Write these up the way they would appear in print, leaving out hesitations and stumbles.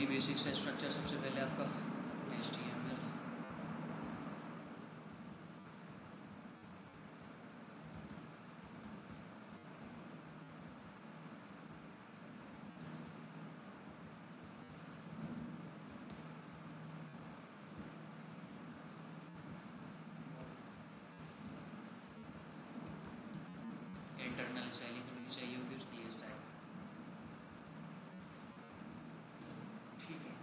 वही बेसिक्स है। स्ट्रक्चर सबसे पहले आपका HTML, इंटरनल स्टाइलिंग थोड़ी सी चाहिए होगी उसके लिए स्टाइल। ठीक है,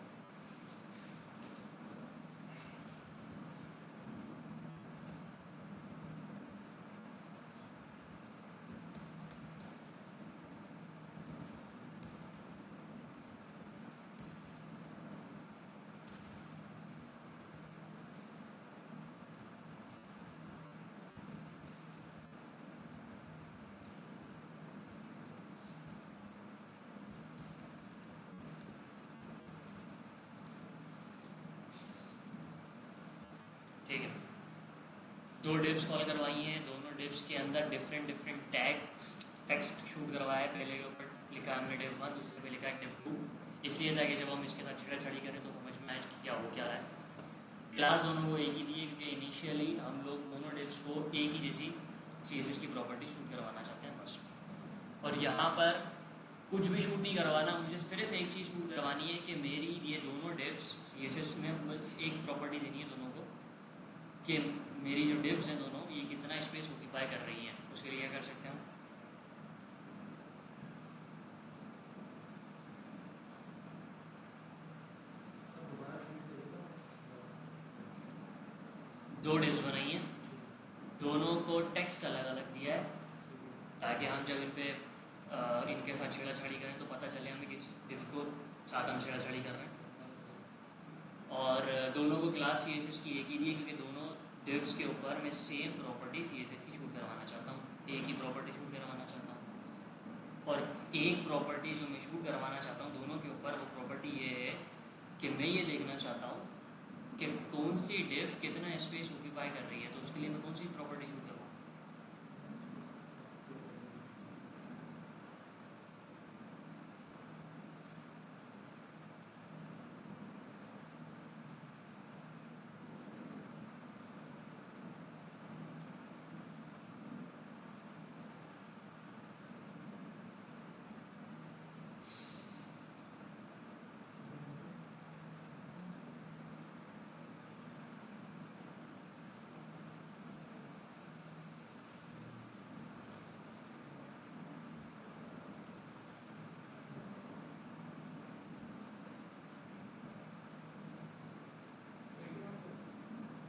ठीक है। दो डिव्स कॉल करवाई हैं, दोनों डिव्स के अंदर डिफरेंट डिफरेंट टेक्स्ट शूट करवाया है। पहले के ऊपर लिखा है हमने div 1, दूसरे पे लिखा है div 2, इसलिए था कि जब हम इसके साथ छेड़छाड़ी करें तो समझ में आए कि क्या हो क्या रहा है। क्लास दोनों को एक ही दी है क्योंकि इनिशियली हम लोग दोनों डिव्स को एक ही जैसी CSS की प्रॉपर्टी शूट करवाना चाहते हैं बस। और यहाँ पर कुछ भी शूट नहीं करवाना, मुझे सिर्फ एक चीज़ शूट करवानी है कि मेरी ये दोनों डिव्स CSS में बस एक प्रॉपर्टी देनी है दोनों को, कि मेरी जो डिव्स हैं दोनों ये कितना स्पेस ऑक्यूपाई कर रही हैं। उसके लिए क्या कर सकते हैं, दो डिव्स बनाई हैं, दोनों को टेक्स्ट अलग अलग दिया है ताकि हम जब इन पे इनके साथ छेड़ाछाड़ी करें तो पता चले हमें किस डिव को साथ हम छेड़ाछाड़ी कर रहे हैं। और दोनों को क्लास CSS की एक ही दी है क्योंकि दोनों डिव्स के ऊपर मैं सेम प्रॉपर्टी CSS की शूट करवाना चाहता हूँ, एक ही प्रॉपर्टी शूट करवाना चाहता हूँ। और एक प्रॉपर्टी जो मैं शूट करवाना चाहता हूँ दोनों के ऊपर, वो प्रॉपर्टी ये है कि मैं ये देखना चाहता हूँ कि कौन सी डिव कितना स्पेस ऑक्यूपाई कर रही है, तो उसके लिए मैं कौन सी प्रॉपर्टी शूट करवाऊँ।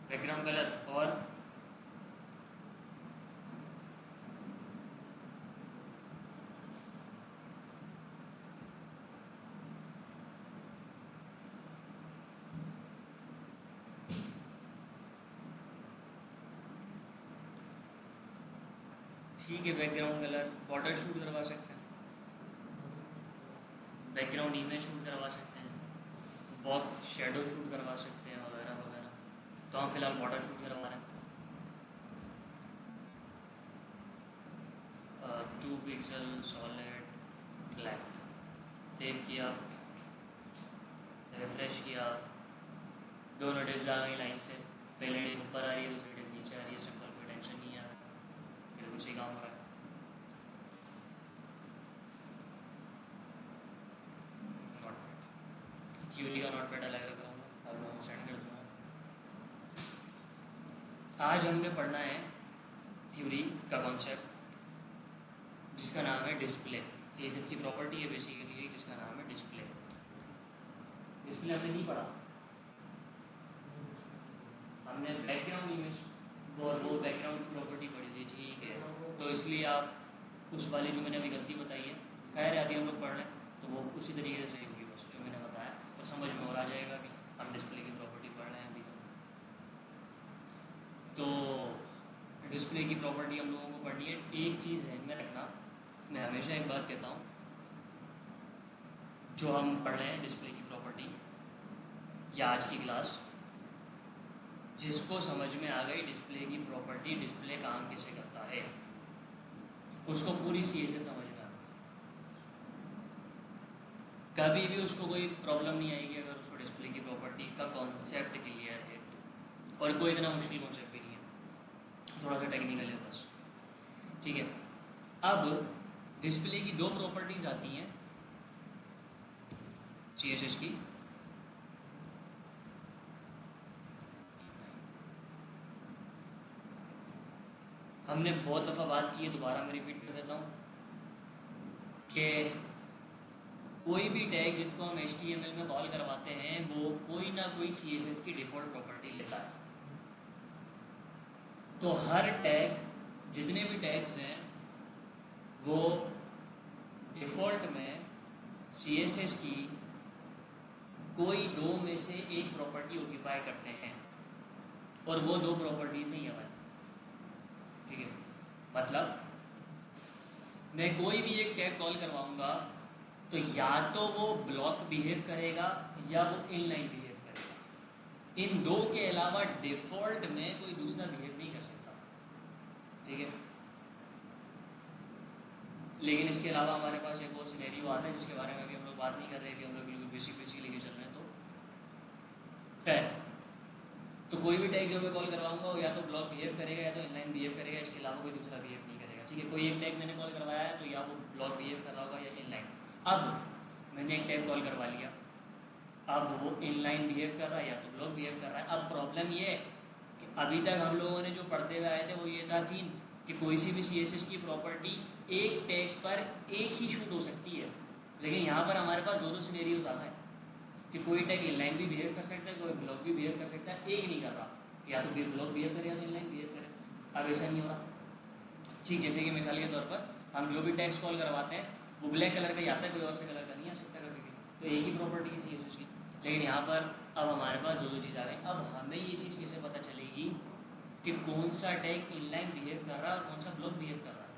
बैकग्राउंड कलर और ठीक है, बैकग्राउंड कलर बॉर्डर शूट करवा सकते हैं, बैकग्राउंड इमेज शूट करवा सकते हैं, बॉक्स शेडो शूट करवा सकते हैं वगैरह वगैरह। तो हम फिलहाल बॉर्डर शूट करवा रहे हैं। 2 पिक्सल सॉलिड ब्लैक, सेव किया, रिफ्रेश किया, दोनों डिव्स आ गई लाइन से, पहले डिव ऊपर आ रही है दूसरी डिव नीचे आ रही है, सिंपल, कोई टेंशन नहीं है, बिल्कुल सही काम हो रहा है। नॉट पैड, थ्योरी का नॉट पैड अलग रख रहा हूँ, आप लोगों को सेंड कर दूँगा। आज हमने पढ़ना है थ्योरी का कॉन्सेप्ट जिसका नाम है डिस्प्ले। CSS की प्रॉपर्टी है बेसिकली जिसका नाम है डिस्प्ले। डिस्प्ले हमने नहीं पढ़ा, हमने बैकग्राउंड इमेज और वो बैकग्राउंड की प्रॉपर्टी पढ़ी थी, ठीक है। तो इसलिए आप उस वाली जो मैंने अभी गलती बताई है, खैर है अभी हम लोग पढ़ रहे हैं तो वो उसी तरीके से होगी बस जो मैंने बताया, और समझ में और आ जाएगा कि हम डिस्प्ले की प्रॉपर्टी पढ़ रहे हैं अभी। तो डिस्प्ले की प्रॉपर्टी हम लोगों को पढ़नी है। एक चीज़ ध्यान में रखना, मैं हमेशा एक बात कहता हूँ, जो हम पढ़ रहे हैं डिस्प्ले की प्रॉपर्टी या आज की क्लास, जिसको समझ में आ गई डिस्प्ले की प्रॉपर्टी, डिस्प्ले काम कैसे करता है, उसको पूरी CSS समझ में आ गई। कभी भी उसको कोई प्रॉब्लम नहीं आएगी अगर उसको डिस्प्ले की प्रॉपर्टी का कॉन्सेप्ट क्लियर है तो। और कोई इतना मुश्किल कॉन्सेप्ट भी नहीं है, थोड़ा सा टेक्निकल है बस। ठीक है, अब डिस्प्ले की दो प्रॉपर्टीज आती हैं CSS की। हमने बहुत दफ़ा बात की है, दोबारा मैं रिपीट कर देता हूँ कि कोई भी टैग जिसको हम HTML में कॉल करवाते हैं वो कोई ना कोई CSS की डिफ़ॉल्ट प्रॉपर्टी लेता है। तो हर टैग, जितने भी टैग्स हैं वो डिफ़ॉल्ट में CSS की कोई दो में से एक प्रॉपर्टी ऑक्यूपाई करते हैं, और वो दो प्रॉपर्टीज हैं ये वाली। ठीक है, मतलब मैं कोई भी एक टैग कॉल करवाऊंगा तो या तो वो ब्लॉक बिहेव करेगा या वो इनलाइन बिहेव करेगा। इन दो के अलावा डिफ़ॉल्ट में कोई दूसरा बिहेव नहीं कर सकता। ठीक है, लेकिन इसके अलावा हमारे पास एक और सिनेरियो आता है जिसके बारे में भी हम लोग बात नहीं कर रहे, कि हम लोग बिल्कुल बेसिक लेके चल रहे हैं। तो खैर, तो कोई भी टैग जो मैं कॉल करवाऊंगा वो या तो ब्लॉक बिहेव करेगा या तो इनलाइन बिहेव करेगा, इसके अलावा कोई दूसरा बिहेव नहीं करेगा। ठीक है, कोई एक टैग मैंने कॉल करवाया है तो या वो ब्लॉक बिहेव कर रहा होगा या इनलाइन। अब मैंने एक टैग कॉल करवा लिया, अब वो इनलाइन बिहेव कर रहा है या तो ब्लॉक बिहेव कर रहा है। अब प्रॉब्लम ये है कि अभी तक हम लोगों ने जो पढ़ते हुए आए थे वो ये था सीन कि कोई सी भी CSS की प्रॉपर्टी एक टैग पर एक ही शूट हो सकती है, लेकिन यहाँ पर हमारे पास दो सिनेरियोज आ गए कि कोई टैग इनलाइन भी बिहेव कर सकता है, कोई ब्लॉक भी बिहेव कर सकता है, एक नहीं कर रहा, या तो ब्लॉक बिहेव करे या तो इनलाइन बिहेव करे। अब ऐसा नहीं हो रहा। ठीक, जैसे कि मिसाल के तौर पर हम जो भी टैग्स कॉल करवाते हैं वो ब्लैक कलर का ही आता है, कोई और से कलर का नहीं आ सकता कभी भी, तो एक ही प्रॉपर्टी है CSS की। लेकिन यहाँ पर अब हमारे पास दो चीज़ आ गई। अब हमें ये चीज़ कैसे पता चलेगी कि कौन सा टैग इनलाइन बिहेव कर रहा है और कौन सा ब्लॉक बिहेव कर रहा है?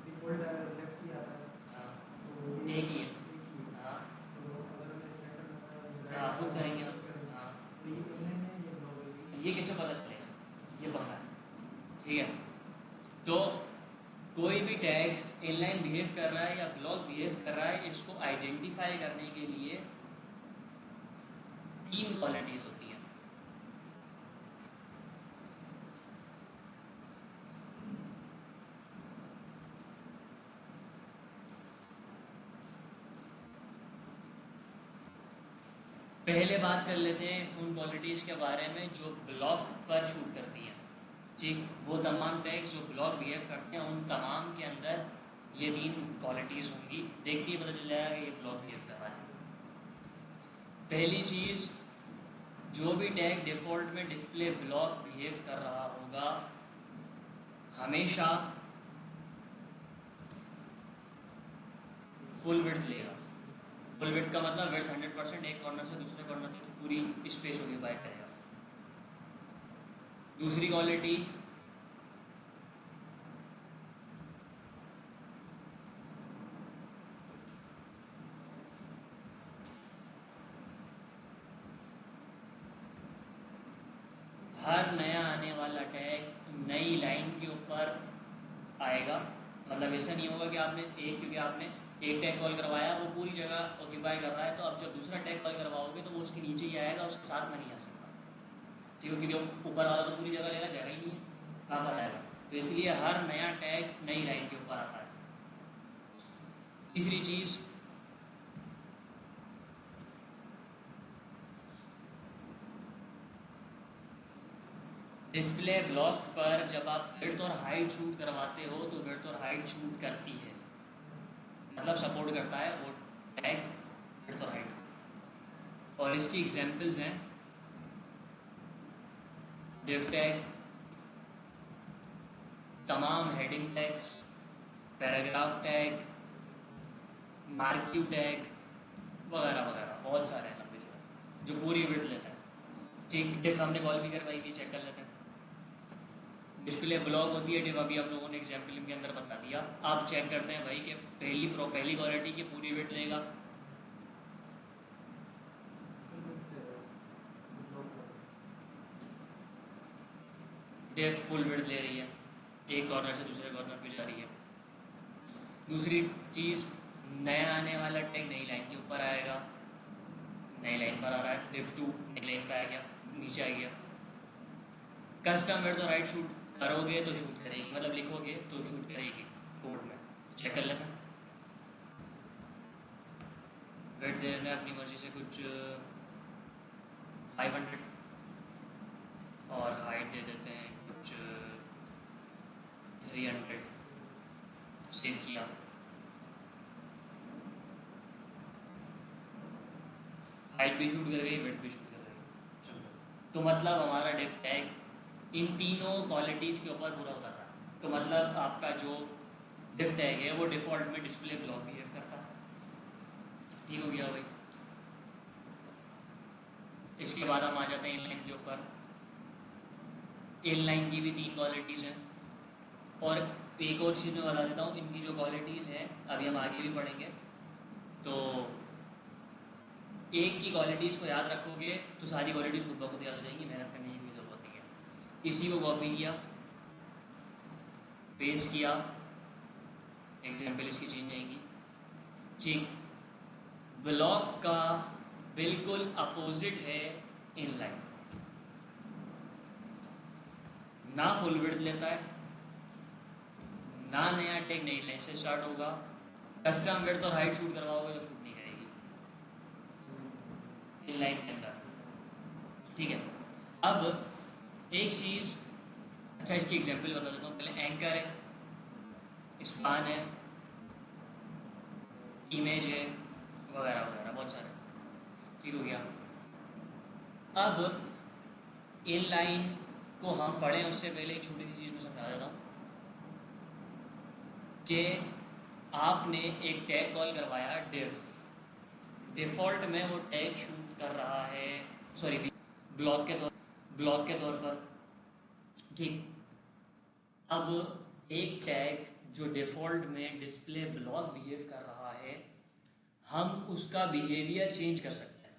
डिफ़ॉल्ट लेफ्ट ही आता है। हाँ, तो एक ही है। हाँ, तो अगर मैं सेंटर हाँ, खुद करेंगे हम। हाँ, तो ये इनलाइन है, ये ब्लॉक है। ये कैसे पता चलेगा? ये पंगा है। ठीक है, तो कोई भी टैग इनलाइन बिहेव कर रहा है या ब्लॉक बिहेव कर रहा है, इसको आइडेंटिफाई करने के लिए तीन क्वालिटीज होती हैं। पहले बात कर लेते हैं उन क्वालिटीज़ के बारे में जो ब्लॉक पर शूट करती हैं। ठीक, वो तमाम टैग्स जो ब्लॉक बिहेव करते हैं उन तमाम के अंदर ये तीन क्वालिटीज़ होंगी। देखते ही पता चल जाएगा कि ये ब्लॉक बिहेव कर रहा है। पहली चीज़, जो भी टैग डिफ़ॉल्ट में डिस्प्ले ब्लॉक बिहेव कर रहा होगा हमेशा फुल विड्थ लेगा। फुल विड्थ का मतलब विड्थ 100%, एक कॉर्नर से दूसरे कॉर्नर तक पूरी स्पेस ऑक्यूपाई करेगा। दूसरी क्वालिटी, हर नया आने वाला टैग नई लाइन के ऊपर आएगा। मतलब ऐसा नहीं होगा कि आपने क्योंकि आपने एक टैग कॉल करवाया वो पूरी जगह ऑक्यूपाई कर रहा है, तो अब जब दूसरा टैग कॉल करवाओगे तो वो उसके नीचे ही आएगा, उसके साथ में नहीं आ सकता। ठीक है, क्योंकि ऊपर वाला तो पूरी जगह लेना जगह ही नहीं है, कहाँ पर आएगा। तो इसलिए हर नया टैग नई लाइन के ऊपर आता है। तीसरी चीज़, डिस्प्ले ब्लॉक पर जब आप विड्थ और हाइट शूट करवाते हो तो विड्थ और हाइट शूट करती है, मतलब सपोर्ट करता है वो टैग विड्थ और हाइट। और इसकी एग्जांपल्स हैं डिव टैग, तमाम heading tags, paragraph tag, marquee tag वगैरह वगैरह, बहुत सारे हैं लंबे जो पूरी विड्थ लेते हैं। ठीक, डिफ हमने कॉल भी करवाई थी, चेक कर लेते हैं। डिस्प्ले ब्लॉक होती है डिव, अभी आप लोगों ने एग्जाम्पल के अंदर बता दिया। आप चेक करते हैं भाई कि पहली क्वालिटी की पूरी विड्थ लेगा, डिव फुल विड्थ ले रही है, एक कॉर्नर से दूसरे कॉर्नर पे जा रही है। दूसरी चीज़, नया आने वाला टैग नई लाइन के ऊपर आएगा, नई लाइन पर आ रहा है, div 2 नई लाइन पे आ गया, नीचे आ गया। कस्टम वेट तो राइट शूट करोगे तो शूट करेगी, मतलब लिखोगे तो शूट करेगी कोड में, चेक कर लेना। वेट दे देना अपनी मर्जी से कुछ 500 और हाइट दे देते हैं कुछ 300। सेव किया, हाइट भी शूट कर गई, वेट भी शूट कर गई। चलो, तो मतलब हमारा डिफ टैग इन तीनों क्वालिटीज़ के ऊपर पूरा उतर रहा है। तो मतलब आपका जो डिफ टैग है वो डिफ़ॉल्ट में डिस्प्ले ब्लॉक बिहेव करता है। ठीक हो गया भाई। इसके बाद हम आ जाते हैं इनलाइन के ऊपर। इनलाइन की भी 3 क्वालिटीज़ हैं, और एक और चीज़ मैं बता देता हूँ, इनकी जो क्वालिटीज़ हैं अभी हम आगे भी पढ़ेंगे। तो एक की क्वालिटीज़ को याद रखोगे तो सारी क्वालिटीज़ खुद ब खुद याद हो जाएंगी, मेहनत करने की कोई ज़रूरत नहीं है। इसी को कॉपी किया, पेस्ट किया, एग्जाम्पल इसकी चेंज आएंगी। ठीक, ब्लॉक का बिल्कुल अपोजिट है इनलाइन। ना फुल विड्थ लेता है, ना नया टैग नई लाइन से स्टार्ट होगा। कस्टम विड्थ और हाइट शूट करवाओगे तो शूट नहीं करेगी इनलाइन के अंदर। ठीक है, अब एक चीज़, अच्छा इसकी एग्जांपल बता देता हूँ पहले। एंकर है, स्पान है, इमेज है, वगैरह वगैरह बहुत सारे। ठीक हो गया। अब इनलाइन को हम पढ़ें उससे पहले एक छोटी सी चीज़ मैं समझा देता हूँ कि आपने एक टैग कॉल करवाया डिफ, डिफ़ॉल्ट में वो टैग शूट कर रहा है, सॉरी ब्लॉक के तौर पर। ठीक, अब एक टैग जो डिफ़ॉल्ट में डिस्प्ले ब्लॉक बिहेव कर रहा है, हम उसका बिहेवियर चेंज कर सकते हैं।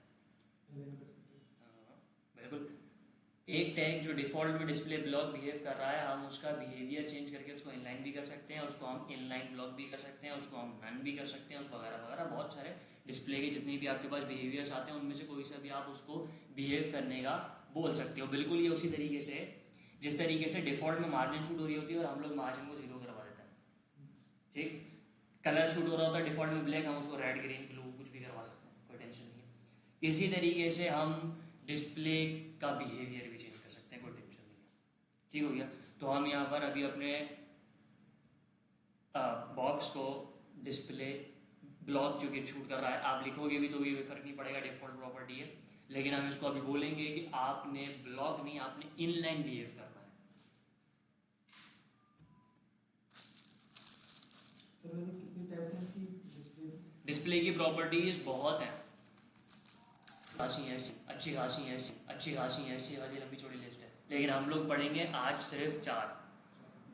बिल्कुल, एक टैग जो डिफ़ॉल्ट में डिस्प्ले ब्लॉक बिहेव कर रहा है, हम उसका बिहेवियर चेंज करके उसको इनलाइन भी कर सकते हैं, उसको हम इनलाइन ब्लॉक भी कर सकते हैं, उसको हम नन भी कर सकते हैं, उसको वगैरह वगैरह। बहुत सारे डिस्प्ले के जितने भी आपके पास बिहेवियर्स आते हैं उनमें से कोई सा भी आप उसको बिहेव करने का बोल सकते हो। बिल्कुल ये उसी तरीके से जिस तरीके से डिफ़ॉल्ट में मार्जिन शूट हो रही होती है और हम लोग मार्जिन को 0 करवा देते हैं। ठीक, कलर शूट हो रहा होता है डिफ़ॉल्ट में ब्लैक, हम उसको रेड ग्रीन ब्लू कुछ भी करवा सकते हैं, कोई टेंशन नहीं है। इसी तरीके से हम डिस्प्ले का बिहेवियर भी चेंज कर सकते हैं, कोई टेंशन नहीं है। ठीक हो गया। तो हम यहाँ पर अभी अपने बॉक्स को डिस्प्ले ब्लॉक जो कि शूट कर रहा है, आप लिखोगे भी तो भी फर्क नहीं पड़ेगा, डिफ़ॉल्ट प्रॉपर्टी है। लेकिन हम इसको अभी बोलेंगे कि आपने ब्लॉक नहीं, आपने इनलाइन बिहेव करना है। सर कितनी टाइप्स हैं इसकी डिस्प्ले की प्रॉपर्टीज बहुत हैं, खासी है, अच्छी खासी है, अच्छी खासी है, अच्छी खासी लंबी चौड़ी लिस्ट है। लेकिन हम लोग पढ़ेंगे आज सिर्फ 4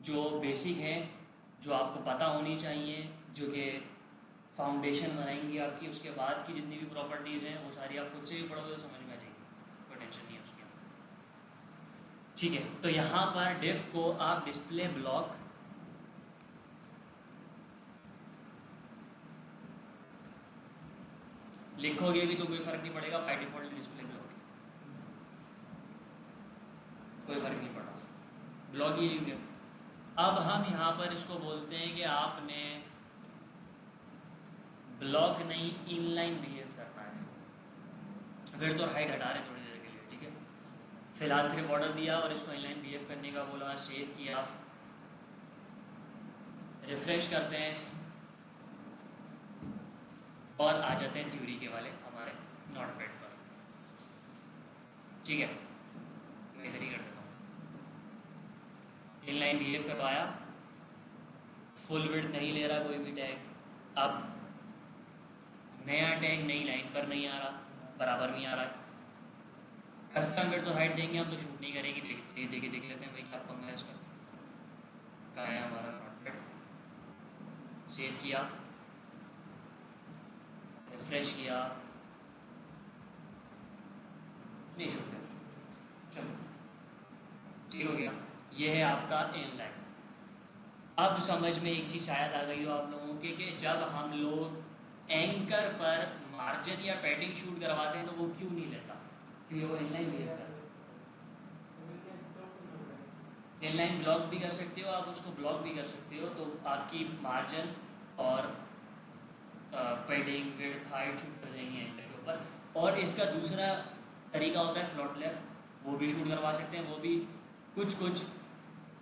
जो बेसिक हैं, जो आपको पता होनी चाहिए, जो कि फाउंडेशन बनाएंगी आपकी। उसके बाद की जितनी भी प्रॉपर्टीज़ हैं वो सारी आप खुद से भी पढ़ोगे तो समझ में आ जाएगी, कोई टेंशन नहीं है उसके अंदर। ठीक है, तो यहाँ पर डिफ को आप डिस्प्ले ब्लॉक लिखोगे भी तो कोई फर्क नहीं पड़ेगा, बाय डिफॉल्ट डिस्प्ले ब्लॉक, कोई फर्क नहीं पड़ा, ब्लॉक ही है। अब हम यहाँ पर इसको बोलते हैं कि आपने ब्लॉक नहीं इनलाइन बिहेव करना है। फिर तो हाइट हटा रहे हैं थोड़ी देर के लिए, ठीक है। फिलहाल सिर्फ ऑर्डर दिया और इसको इनलाइन बिहेव करने का बोला, सेव किया, रिफ्रेश करते हैं और आ जाते हैं थ्योरी के वाले हमारे नोटपैड पर। ठीक है, मैं इधर ही कर देता हूँ। इनलाइन बिहेव करवाया, फुल विड्थ नहीं ले रहा कोई भी टैग। अब नया टैग नई लाइन पर नहीं आ रहा, बराबर नहीं आ रहा। कस्टम विड्थ और हाइट देंगे हम तो शूट नहीं करेगी। देख लेते हैं भाई क्या पंगा है इसका। कहाँ है हमारा नोटपैड, सेव किया, रिफ्रेश किया, नहीं शूट कर, चलो ठीक हो गया। ये है आपका इनलाइन। अब समझ में एक चीज़ शायद आ गई हो आप लोगों के कि जब हम लोग एंकर पर मार्जिन या पैडिंग शूट करवाते हैं तो वो क्यों नहीं लेता? क्योंकि वो इनलाइन बिहेव करता है। इनलाइन ब्लॉक भी कर सकते हो आप, उसको ब्लॉक भी कर सकते हो, तो आपकी मार्जिन और पैडिंग विड्थ हाइट शूट कर देंगे एंकर के ऊपर। और इसका दूसरा तरीका होता है फ्लोट लेफ्ट, वो भी शूट करवा सकते हैं, वो भी कुछ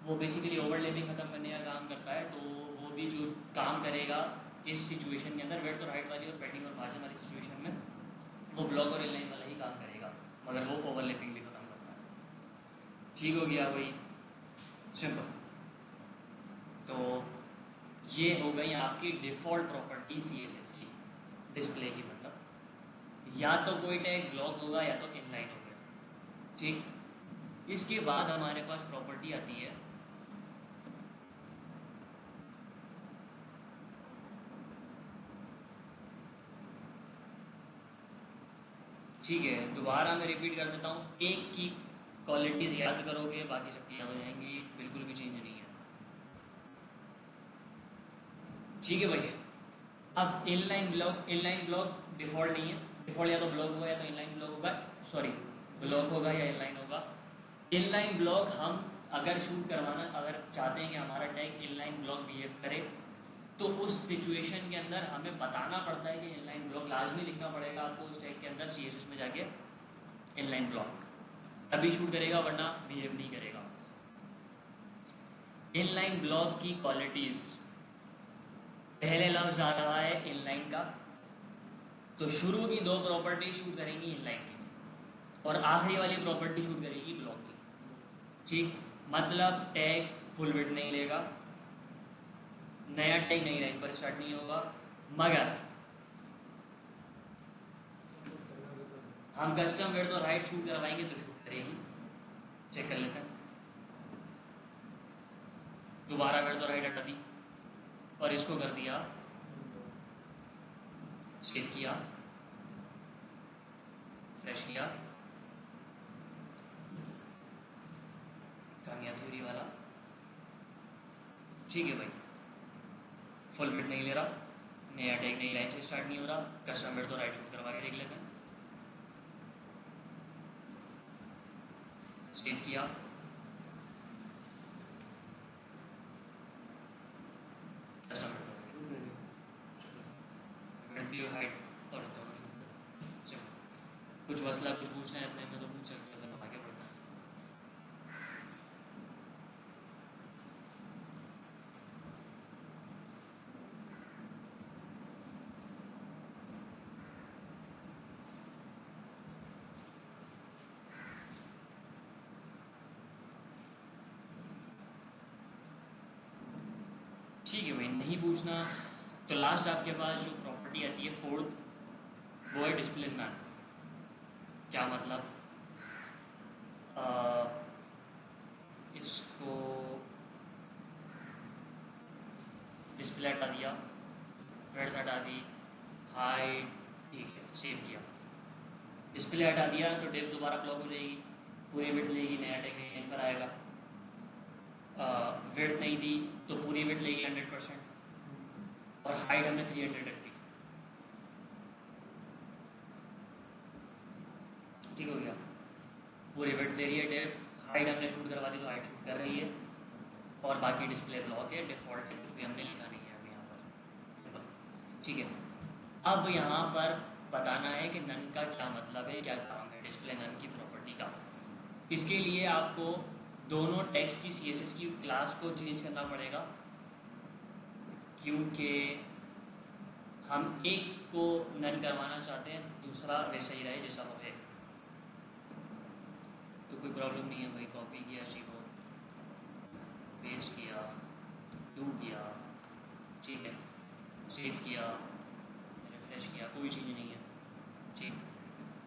वो बेसिकली ओवरलैपिंग खत्म करने का काम करता है, तो वो भी जो काम करेगा इस सिचुएशन के अंदर विड्थ और हाइट वाली और पैडिंग और मार्जिन वाली सिचुएशन में, वो ब्लॉक और इनलाइन वाला ही काम करेगा, मगर वो ओवरलैपिंग भी खत्म करता है। ठीक हो गया भाई, सिंपल। तो ये हो गई आपकी डिफ़ॉल्ट प्रॉपर्टी CSS की, डिस्प्ले की, मतलब या तो कोई टैग ब्लॉक होगा या तो इनलाइन होगा। ठीक, इसके बाद हमारे पास प्रॉपर्टी आती है ठीक है, दोबारा मैं रिपीट कर देता हूँ, एक की क्वालिटीज़ याद करोगे बाकी सबकी याद हो जाएंगी, बिल्कुल भी चेंज नहीं है। ठीक है भाई, अब इनलाइन ब्लॉक डिफ़ॉल्ट नहीं है, डिफ़ॉल्ट या तो ब्लॉक होगा या तो इनलाइन ब्लॉक होगा, सॉरी ब्लॉक होगा या इनलाइन होगा। इनलाइन ब्लॉक हम अगर शूट करवाना, अगर चाहते हैं कि हमारा टैग इनलाइन ब्लॉक बिहेव करे, तो उस सिचुएशन के अंदर हमें बताना पड़ता है कि इनलाइन ब्लॉक, लाजमी लिखना पड़ेगा आपको उस टैग के अंदर CSS में जाके इनलाइन ब्लॉक, तभी शूट करेगा वरना बिहेव नहीं करेगा। इनलाइन ब्लॉक की क्वालिटीज़, पहले लफ्ज आ रहा है इनलाइन का, तो शुरू की दो प्रॉपर्टी शूट करेंगी इनलाइन की और आखिरी वाली प्रॉपर्टी शूट करेगी ब्लॉक की। ठीक, मतलब टैग फुल विड्थ नहीं लेगा, नया टैग नई लाइन पर स्टार्ट नहीं होगा, मगर हम कस्टम विड्थ और हाइट शूट करवाएंगे तो शूट करेगी। चेक कर लेते हैं, दोबारा विड्थ और हाइट हटा दी और इसको कर दिया स्टिफ किया, फ्रेश किया, कामिया थ्योरी वाला। ठीक है भाई, फुल विड्थ नहीं ले रहा, नया टैग नई लाइन से स्टार्ट नहीं हो रहा, कस्टम विड्थ और हाइट शूट करवा के देख लेते हैं। स्टिफ किया, कस्टम विड्थ और शूट कर दिया, हाइट और दोनों शूट कर। चलो, कुछ मसला कुछ पूछना है अपने में तो पूछ सकते हैं, आगे बढ़ना है। ठीक है भाई, नहीं पूछना तो लास्ट आपके पास जो प्रॉपर्टी आती है फोर्थ, वो है डिस्प्ले नन। क्या मतलब? इसको डिस्प्ले हटा दिया, विड्थ हटा दी, हाइट, ठीक है, सेव किया। डिस्प्ले हटा दिया तो डिव दोबारा ब्लॉक हो जाएगी, पूरी विड्थ लेगी, नया टैग यहीं पर आएगा। विड्थ नहीं दी तो पूरी विड्थ लेगी 100% और हाइट हमने 300 रख दी। ठीक हो गया, पूरी विड्थ ले रही है डिव, हाइट हमने शूट करवा दी तो हाइट शूट कर रही है, और बाकी डिस्प्ले ब्लॉक है, डिफ़ॉल्ट है, कुछ भी हमने लिखा नहीं है अभी यहाँ पर, सिंपल। ठीक है, अब यहाँ पर बताना है कि नन का क्या मतलब है, क्या काम है डिस्प्ले नन की प्रॉपर्टी का। इसके लिए आपको दोनों टैग्स की CSS की क्लास को चेंज करना पड़ेगा, क्योंकि हम एक को नन करवाना चाहते हैं, दूसरा वैसा ही रहे जैसा वो है। तो कोई प्रॉब्लम नहीं है भाई, कॉपी किया, सीखो, पेस्ट किया, डू किया, ठीक है, सेव किया, रिफ्रेश किया, कोई चीज़ नहीं है। ठीक,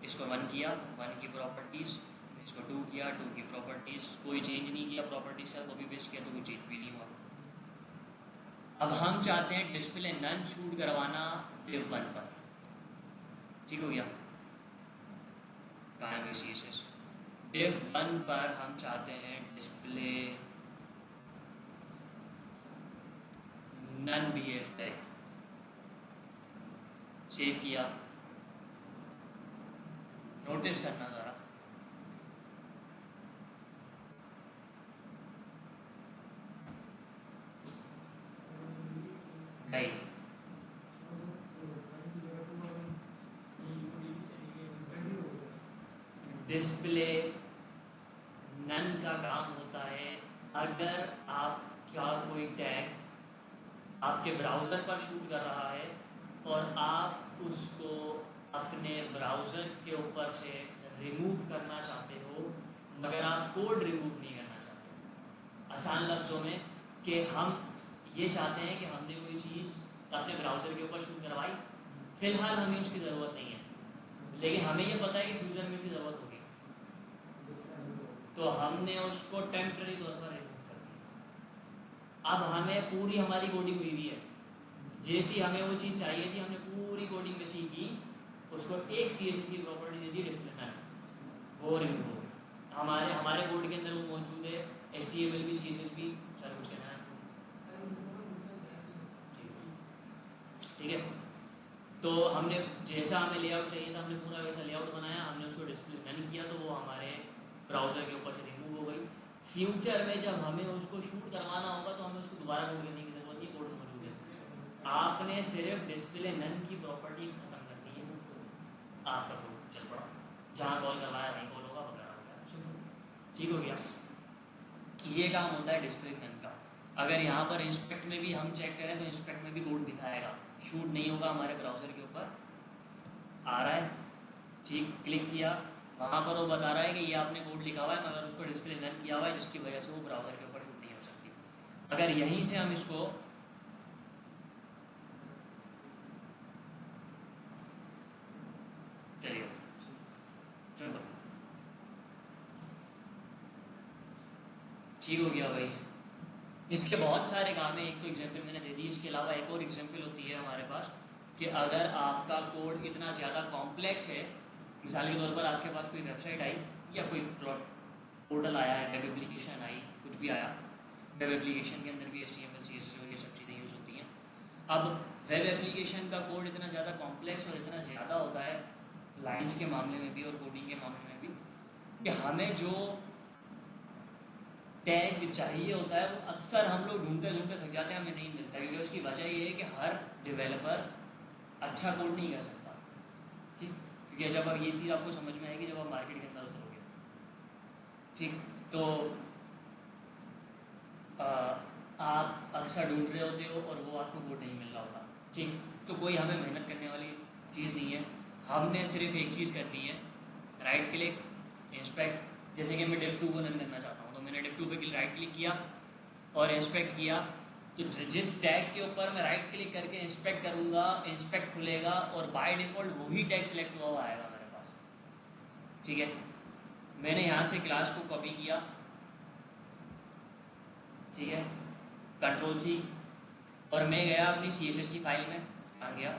इसको 1 किया, 1 की प्रॉपर्टीज़, इसको 2 किया, 2 की प्रॉपर्टीज़, कोई चेंज नहीं किया प्रॉपर्टीज़ का, कॉपी पेस्ट किया तो कोई चेंज भी नहीं हुआ। अब हम चाहते हैं डिस्प्ले नन शूट करवाना div 1 पर। ठीक हो गया, कहाँ है CSS? div 1 पर हम चाहते हैं डिस्प्ले नन बिहेव करे। सेव किया, नोटिस करना ज़रा, नहीं डिस्प्ले नन का काम होता है अगर आपका कोई टैग आपके ब्राउज़र पर शूट कर रहा है और आप उसको अपने ब्राउज़र के ऊपर से रिमूव करना चाहते हो मगर आप कोड रिमूव नहीं करना चाहते। आसान लफ्ज़ों में कि हम ये चाहते हैं कि हमने कोई चीज़ अपने ब्राउज़र के ऊपर शूट करवाई, फ़िलहाल हमें उसकी ज़रूरत नहीं है लेकिन हमें ये पता है कि फ्यूचर में उसकी ज़रूरत होगी, तो हमने उसको टेम्पररी तौर पर रिमूव कर दिया। अब हमें पूरी हमारी कोडिंग हुई हुई है, जैसी हमें वो चीज़ चाहिए थी हमने पूरी कोडिंग में सीखी, उसको एक CSS की प्रॉपर्टी दे दी डिस्प्ले नन, वो रिमूव हो गई। हमारे हमारे कोड के अंदर वो मौजूद है, HTML भी CSS भी सारा कुछ कहना है, ठीक है। तो हमने जैसा हमें लेआउट चाहिए था हमने पूरा वैसा लेआउट बनाया, हमने उसको डिस्प्ले नन किया तो वो हमारे ब्राउज़र के ऊपर से रिमूव हो गई। फ्यूचर में जब हमें उसको शूट करवाना होगा तो हमें उसको दोबारा कोड करने की ज़रूरत नहीं, कोड मौजूद है। आपने सिर्फ डिस्प्ले नन की प्रॉपर्टी ख़त्म करनी है, आपका कोड चल पड़ा, जहाँ कॉल करवाया वहीं कॉल होगा वगैरह वगैरह, ठीक हो गया। ये काम होता है डिस्प्ले नन का। अगर यहाँ पर इंस्पेक्ट में भी हम चेक करें तो इंस्पेक्ट में भी कोड दिखाएगा, शूट नहीं होगा, हमारे ब्राउज़र के ऊपर आ रहा है, ठीक, क्लिक किया, वहाँ पर वो बता रहा है कि ये आपने कोड लिखा हुआ है मगर उसको डिस्प्ले नन किया हुआ है जिसकी वजह से वो ब्राउज़र के ऊपर शूट नहीं हो सकती। अगर यहीं से हम इसको चलिए चलो ठीक हो गया भाई। इसके बहुत सारे काम है, एक तो एग्जाम्पल मैंने दे दी, इसके अलावा एक और एग्जाम्पल होती है हमारे पास कि अगर आपका कोड इतना ज़्यादा कॉम्प्लेक्स है, मिसाल के तौर पर आपके पास कोई वेबसाइट आई या कोई पोर्टल आया है, वेब एप्लीकेशन आई, कुछ भी आया, वेब एप्लीकेशन के अंदर भी HTML CSS और ये सब चीज़ें यूज़ होती हैं। अब वेब एप्लीकेशन का कोड इतना ज़्यादा कॉम्प्लेक्स और इतना ज़्यादा होता है लाइन्स के मामले में भी और कोडिंग के मामले में भी कि हमें जो टैग चाहिए होता है वो अक्सर हम लोग ढूंढते ढूंढते थक जाते हैं, हमें नहीं मिलता, क्योंकि उसकी वजह ये है कि हर डेवलपर अच्छा कोड नहीं कर सकता, ठीक, क्योंकि जब अब ये चीज़ आपको समझ में आएगी जब आप मार्केट के अंदर उतरोगे, ठीक, तो आप अक्सर ढूंढ रहे होते हो और वो आपको कोड नहीं मिल रहा होता, ठीक, तो कोई हमें मेहनत करने वाली चीज़ नहीं है, हमने सिर्फ एक चीज़ करनी है, राइट क्लिक, इंस्पेक्ट, जैसे कि मैं div2 को रन करना चाहता हूँ तो मैंने div2 पे राइट क्लिक किया और इंस्पेक्ट किया, तो जिस टैग के ऊपर मैं राइट क्लिक करके इंस्पेक्ट करूँगा इंस्पेक्ट खुलेगा और बाय डिफ़ॉल्ट वही टैग सिलेक्ट हुआ आएगा मेरे पास, ठीक है। मैंने यहाँ से क्लास को कॉपी किया, ठीक है, Ctrl+C, और मैं गया अपनी CSS की फाइल में, आ गया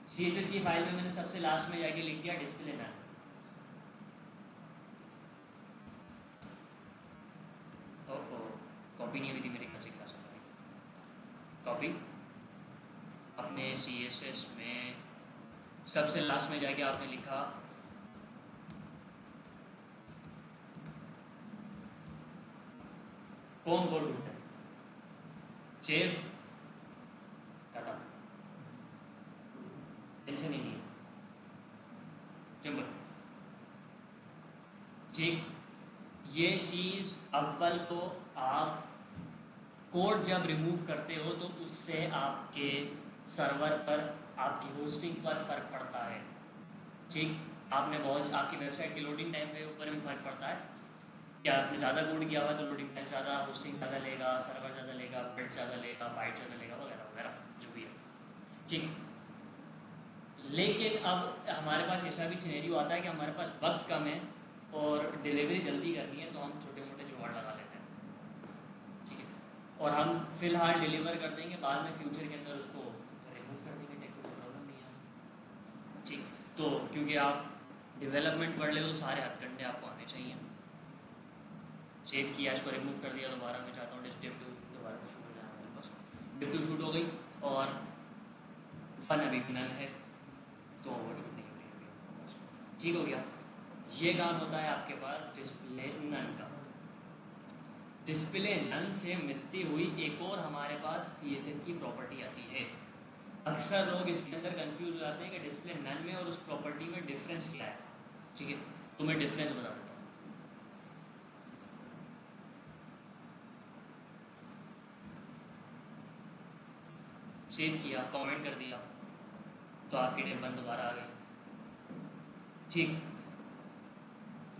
CSS की फाइल में, मैंने सबसे लास्ट में जाके लिख दिया डिस्प्ले नन, कॉपी नहीं हुई थी मेरी कौन सी क्लास में, कॉपी अपने CSS में सबसे लास्ट में जाके आपने लिखा कौन कोड ढूंढे, सेव, खत्म, टेंशन ही नहीं है, सिंपल, ठीक। ये चीज़ अव्वल तो आप कोड जब रिमूव करते हो तो उससे आपके सर्वर पर, आपकी होस्टिंग पर फ़र्क पड़ता है, ठीक, आपने बहुत आपकी वेबसाइट के लोडिंग टाइम के ऊपर भी फ़र्क पड़ता है, क्या आपने ज़्यादा कोड किया हुआ तो लोडिंग टाइम ज़्यादा, होस्टिंग ज़्यादा लेगा, सर्वर ज़्यादा लेगा, बिट ज़्यादा लेगा, बाइट ज़्यादा लेगा, वगैरह वगैरह जो भी है, ठीक। लेकिन अब हमारे पास ऐसा भी सिनेरियो आता है कि हमारे पास वक्त कम है और डिलीवरी जल्दी करनी है तो हम छोटे मोटे जुगाड़ लगा लेते हैं, ठीक है, और हम फिलहाल डिलीवर कर देंगे, बाद में फ्यूचर के अंदर उसको रिमूव कर देंगे, टेक कोई प्रॉब्लम नहीं है, ठीक। तो क्योंकि आप डेवलपमेंट पढ़ ले तो सारे हथकंडे आपको आने चाहिए, सेव किया, इसको रिमूव कर दिया, दोबारा मैं चाहता हूँ div2 दोबारा से शूट हो जाए, मेरे पास div2 शूट हो गई और फन अभी नन है, तो ओवरशूट नहीं होगी। ठीक हो गया। ये काम होता है आपके पास डिस्प्ले नन का। डिस्प्ले नन से मिलती हुई एक और हमारे पास CSS की प्रॉपर्टी आती है। अक्सर लोग इसके अंदर कंफ्यूज हो जाते हैं कि डिस्प्ले नन में और उस प्रॉपर्टी में डिफरेंस क्या है। ठीक है, तो मैं डिफरेंस बता देता हूँ। सेव किया, कमेंट कर दिया, तो आपकी डिव वन दोबारा आ गई। ठीक,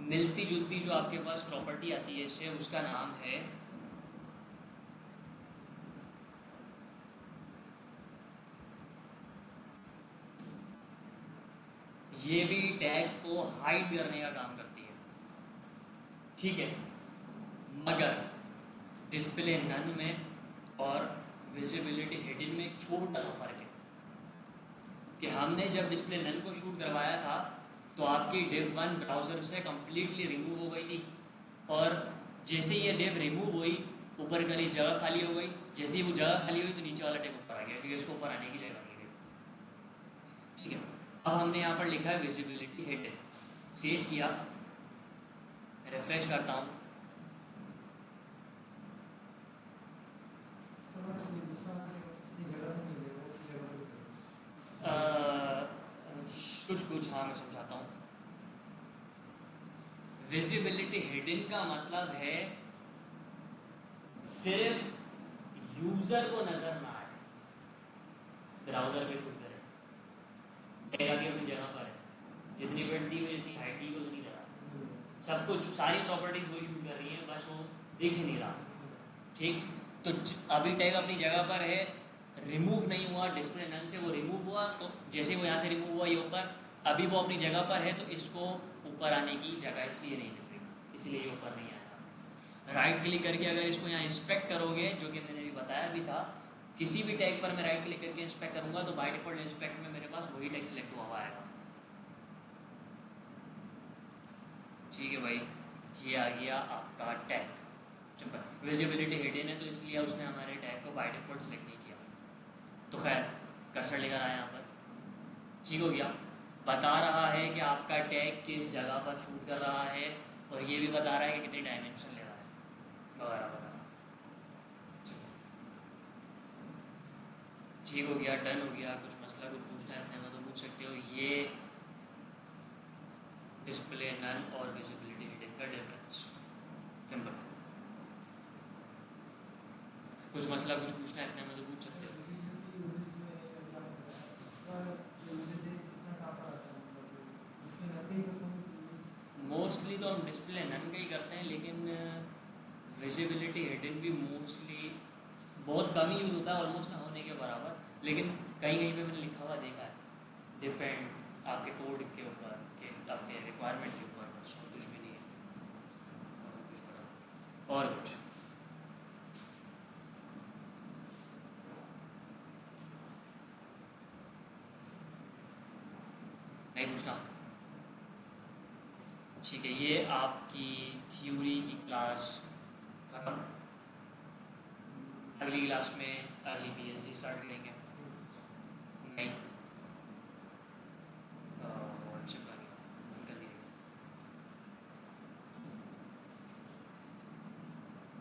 मिलती जुलती जो आपके पास प्रॉपर्टी आती है इससे, उसका नाम है ये भी टैग को हाइड करने का काम करती है। ठीक है, मगर डिस्प्ले नन में और विजिबिलिटी हिडन में एक छोटा सा फर्क है कि हमने जब डिस्प्ले नन को शूट करवाया था तो आपकी डिव वन ब्राउजर से कंप्लीटली रिमूव हो गई थी, और जैसे ही ये डिव रिमूव हुई ऊपर वाली जगह खाली हो गई। जैसे ही वो जगह खाली हुई तो नीचे वाला टेब ऊपर आ गया, क्योंकि इसको ऊपर आने की जगह नहीं गई। ठीक है, अब हमने यहाँ पर लिखा है विजिबिलिटी हिडन। सेव किया, रिफ्रेश करता हूँ, कुछ हाँ मैं समझाता हूँ। विजिबिलिटी हिडन का मतलब है सिर्फ यूजर को नजर ना आए। ब्राउजर पे शूट करें, टैग आगे अपनी जगह पर है, जितनी विड्थ दी हुई जितनी हाइट दी हुई उतनी जगह, सब कुछ सारी प्रॉपर्टीज वही शूट कर रही है, बस वो दिख ही नहीं रहा। ठीक, तो अभी टैग अपनी जगह पर है, रिमूव नहीं हुआ डिस्प्ले नन से, वो रिमूव हुआ तो जैसे वो यहाँ से रिमूव हुआ ये ऊपर, अभी वो अपनी जगह पर है, तो इसको ऊपर आने की जगह इसलिए नहीं मिल रही, इसलिए ये ऊपर नहीं आएगा। राइट क्लिक करके अगर इसको यहाँ इंस्पेक्ट करोगे, जो कि मैंने अभी बताया भी था, किसी भी टैग पर मैं राइट क्लिक करके इंस्पेक्ट करूंगा तो बाय डिफॉल्ट इंस्पेक्ट में मेरे पास वही टैग सिलेक्ट हुआ आएगा। ठीक है भाई, ये आ गया आपका टैग। सिंपल। विजिबिलिटी हिडन है तो इसलिए उसने हमारे टैग को बाय डिफॉल्ट सिलेक्ट नहीं किया। तो खैर कर्सर लेकर आया यहाँ पर, ठीक हो गया। बता रहा है कि आपका टैग किस जगह पर शूट कर रहा है, और ये भी बता रहा है कि कितनी डायमेंशन ले रहा है वगैरह वगैरह। ठीक हो गया, डन हो गया। कुछ मसला कुछ पूछना है अपने में तो पूछ सकते हो। ये डिस्प्ले नन और विजिबिलिटी हिडन का डिफरेंस, सिंपल। कुछ मसला कुछ पूछना है इतने में तो पूछ सकते हो। मोस्टली तो हम डिस्प्ले नन का ही करते हैं, लेकिन विजिबिलिटी हिडन भी मोस्टली बहुत कम ही यूज़ होता है, ऑलमोस्ट ना होने के बराबर। लेकिन कहीं कहीं पे मैंने लिखा हुआ देखा है, डिपेंड आपके कोड के ऊपर, के आपके रिक्वायरमेंट के ऊपर, बस और कुछ भी नहीं है। और कुछ पता और कुछ नहीं पूछना। ठीक है, ये आपकी थ्योरी की क्लास ख़त्म। अगली क्लास में अगली PhD स्टार्ट करेंगे।